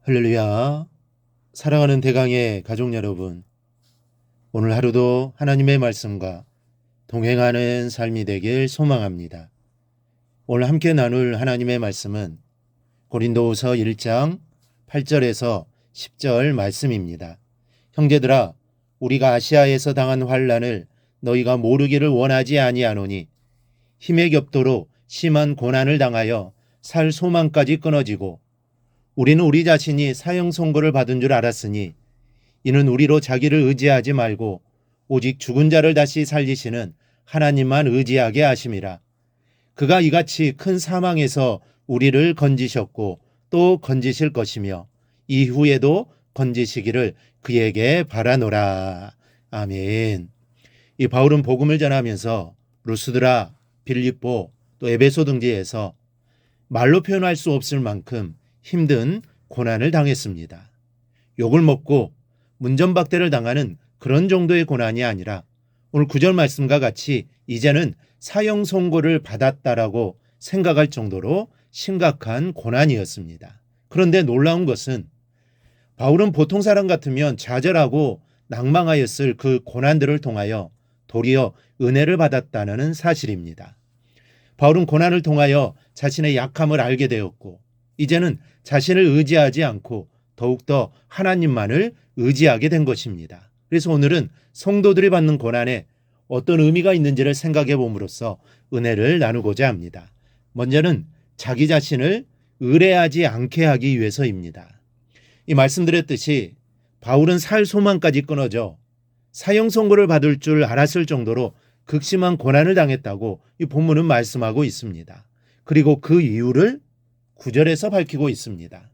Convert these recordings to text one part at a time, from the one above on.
할렐루야. 사랑하는 대강의 가족 여러분, 오늘 하루도 하나님의 말씀과 동행하는 삶이 되길 소망합니다. 오늘 함께 나눌 하나님의 말씀은 고린도후서 1장 8절에서 10절 말씀입니다. 형제들아, 우리가 아시아에서 당한 환난을 너희가 모르기를 원하지 아니하노니 힘의 격도로 심한 고난을 당하여 살 소망까지 끊어지고 우리는 우리 자신이 사형 선고를 받은 줄 알았으니 이는 우리로 자기를 의지하지 말고 오직 죽은 자를 다시 살리시는 하나님만 의지하게 하심이라. 그가 이같이 큰 사망에서 우리를 건지셨고 또 건지실 것이며 이후에도 건지시기를 그에게 바라노라. 아멘. 이 바울은 복음을 전하면서 루스드라, 빌립보, 또 에베소 등지에서 말로 표현할 수 없을 만큼 힘든 고난을 당했습니다. 욕을 먹고 문전박대를 당하는 그런 정도의 고난이 아니라 오늘 9절 말씀과 같이 이제는 사형 선고를 받았다라고 생각할 정도로 심각한 고난이었습니다. 그런데 놀라운 것은 바울은 보통 사람 같으면 좌절하고 낭망하였을 그 고난들을 통하여 도리어 은혜를 받았다는 사실입니다. 바울은 고난을 통하여 자신의 약함을 알게 되었고 이제는 자신을 의지하지 않고 더욱더 하나님만을 의지하게 된 것입니다. 그래서 오늘은 성도들이 받는 고난에 어떤 의미가 있는지를 생각해 봄으로써 은혜를 나누고자 합니다. 먼저는 자기 자신을 의뢰하지 않게 하기 위해서입니다. 이 말씀드렸듯이 바울은 살 소망까지 끊어져 사형 선고를 받을 줄 알았을 정도로 극심한 고난을 당했다고 이 본문은 말씀하고 있습니다. 그리고 그 이유를 9절에서 밝히고 있습니다.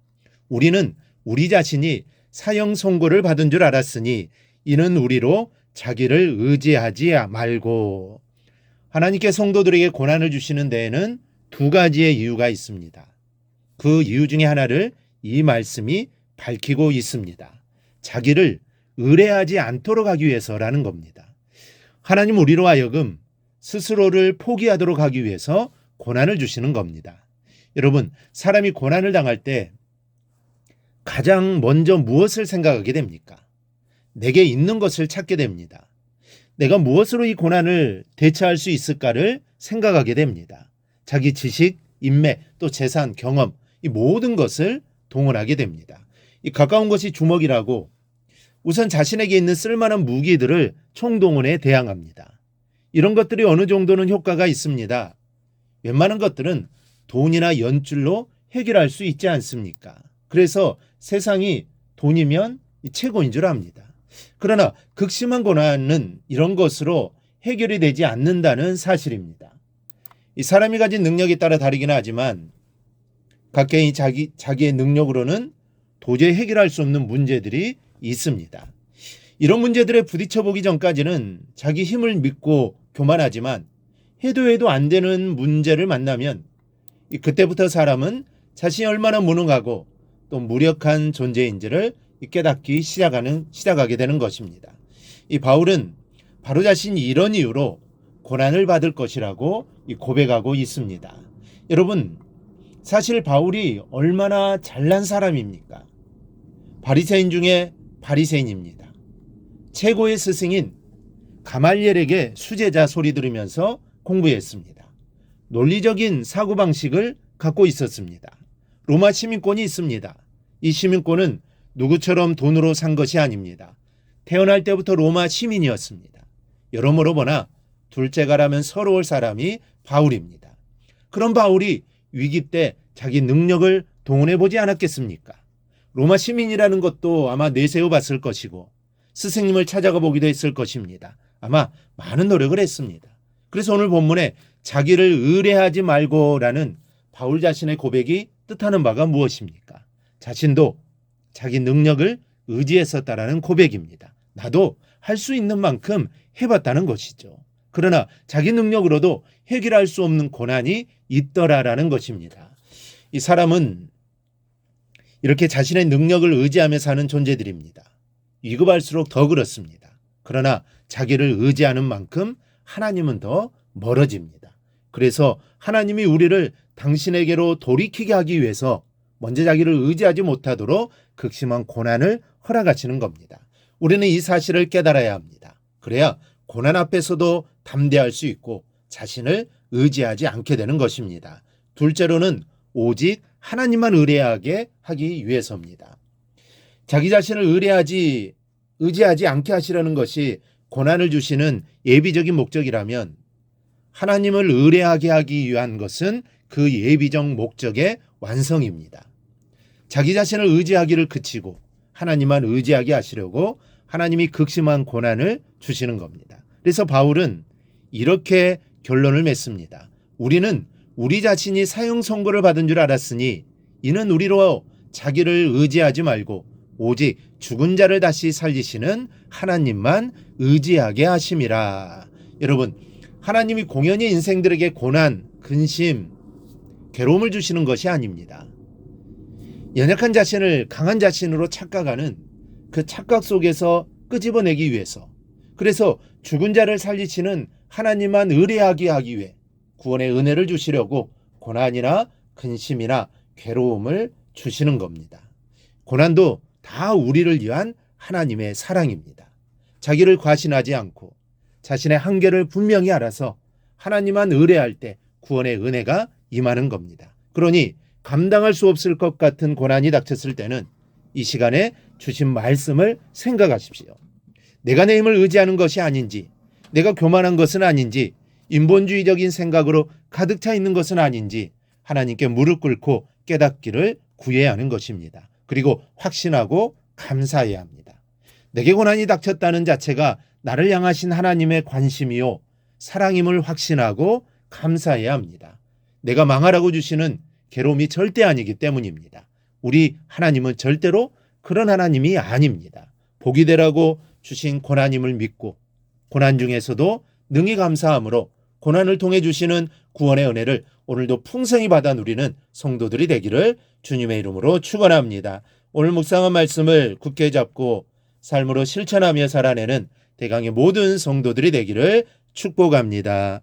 우리는 우리 자신이 사형 선고를 받은 줄 알았으니 이는 우리로 자기를 의지하지 말고. 하나님께 성도들에게 고난을 주시는 데에는 두 가지의 이유가 있습니다. 그 이유 중에 하나를 이 말씀이 밝히고 있습니다. 자기를 의뢰하지 않도록 하기 위해서라는 겁니다. 하나님 우리로 하여금 스스로를 포기하도록 하기 위해서 고난을 주시는 겁니다. 여러분, 사람이 고난을 당할 때 가장 먼저 무엇을 생각하게 됩니까? 내게 있는 것을 찾게 됩니다. 내가 무엇으로 이 고난을 대처할 수 있을까를 생각하게 됩니다. 자기 지식, 인맥, 또 재산, 경험, 이 모든 것을 동원하게 됩니다. 이 가까운 것이 주먹이라고 우선 자신에게 있는 쓸만한 무기들을 총동원해 대항합니다. 이런 것들이 어느 정도는 효과가 있습니다. 웬만한 것들은 돈이나 연줄로 해결할 수 있지 않습니까? 그래서 세상이 돈이면 최고인 줄 압니다. 그러나 극심한 고난은 이런 것으로 해결이 되지 않는다는 사실입니다. 이 사람이 가진 능력에 따라 다르긴 하지만 각개인이 자기의 능력으로는 도저히 해결할 수 없는 문제들이 있습니다. 이런 문제들에 부딪혀 보기 전까지는 자기 힘을 믿고 교만하지만 해도 안 되는 문제를 만나면 그때부터 사람은 자신이 얼마나 무능하고 또 무력한 존재인지를 깨닫기 시작하게 되는 것입니다. 이 바울은 바로 자신이 이런 이유로 고난을 받을 것이라고 고백하고 있습니다. 여러분, 사실 바울이 얼마나 잘난 사람입니까? 바리새인 중에 바리새인입니다. 최고의 스승인 가말리엘에게 수제자 소리 들으면서 공부했습니다. 논리적인 사고방식을 갖고 있었습니다. 로마 시민권이 있습니다. 이 시민권은 누구처럼 돈으로 산 것이 아닙니다. 태어날 때부터 로마 시민이었습니다. 여러모로 보나 둘째가라면 서러울 사람이 바울입니다. 그런 바울이 위기 때 자기 능력을 동원해 보지 않았겠습니까? 로마 시민이라는 것도 아마 내세워 봤을 것이고 스승님을 찾아가 보기도 했을 것입니다. 아마 많은 노력을 했습니다. 그래서 오늘 본문에 자기를 의뢰하지 말고라는 바울 자신의 고백이 뜻하는 바가 무엇입니까? 자신도 자기 능력을 의지했었다라는 고백입니다. 나도 할 수 있는 만큼 해봤다는 것이죠. 그러나 자기 능력으로도 해결할 수 없는 고난이 있더라라는 것입니다. 이 사람은 이렇게 자신의 능력을 의지하며 사는 존재들입니다. 위급할수록 더 그렇습니다. 그러나 자기를 의지하는 만큼 하나님은 더 멀어집니다. 그래서 하나님이 우리를 당신에게로 돌이키게 하기 위해서 먼저 자기를 의지하지 못하도록 극심한 고난을 허락하시는 겁니다. 우리는 이 사실을 깨달아야 합니다. 그래야 고난 앞에서도 담대할 수 있고 자신을 의지하지 않게 되는 것입니다. 둘째로는 오직 하나님만 의뢰하게 하기 위해서입니다. 자기 자신을 의지하지 않게 하시려는 것이 고난을 주시는 예비적인 목적이라면 하나님을 의뢰하게 하기 위한 것은 그 예비적 목적의 완성입니다. 자기 자신을 의지하기를 그치고 하나님만 의지하게 하시려고 하나님이 극심한 고난을 주시는 겁니다. 그래서 바울은 이렇게 결론을 맺습니다. 우리는 우리 자신이 사형 선고를 받은 줄 알았으니 이는 우리로 자기를 의지하지 말고 오직 죽은 자를 다시 살리시는 하나님만 의지하게 하심이라. 여러분, 하나님이 공연히 인생들에게 고난, 근심, 괴로움을 주시는 것이 아닙니다. 연약한 자신을 강한 자신으로 착각하는 그 착각 속에서 끄집어내기 위해서, 그래서 죽은 자를 살리시는 하나님만 의뢰하게 하기 위해 구원의 은혜를 주시려고 고난이나 근심이나 괴로움을 주시는 겁니다. 고난도 다 우리를 위한 하나님의 사랑입니다. 자기를 과신하지 않고 자신의 한계를 분명히 알아서 하나님만 의뢰할 때 구원의 은혜가 임하는 겁니다. 그러니 감당할 수 없을 것 같은 고난이 닥쳤을 때는 이 시간에 주신 말씀을 생각하십시오. 내가 내 힘을 의지하는 것이 아닌지, 내가 교만한 것은 아닌지, 인본주의적인 생각으로 가득 차 있는 것은 아닌지 하나님께 무릎 꿇고 깨닫기를 구해야 하는 것입니다. 그리고 확신하고 감사해야 합니다. 내게 고난이 닥쳤다는 자체가 나를 향하신 하나님의 관심이요 사랑임을 확신하고 감사해야 합니다. 내가 망하라고 주시는 괴로움이 절대 아니기 때문입니다. 우리 하나님은 절대로 그런 하나님이 아닙니다. 복이 되라고 주신 고난임을 믿고 고난 중에서도 능히 감사함으로 고난을 통해 주시는 구원의 은혜를 오늘도 풍성히 받아 누리는 성도들이 되기를 주님의 이름으로 축원합니다. 오늘 묵상한 말씀을 굳게 잡고 삶으로 실천하며 살아내는 대강의 모든 성도들이 되기를 축복합니다.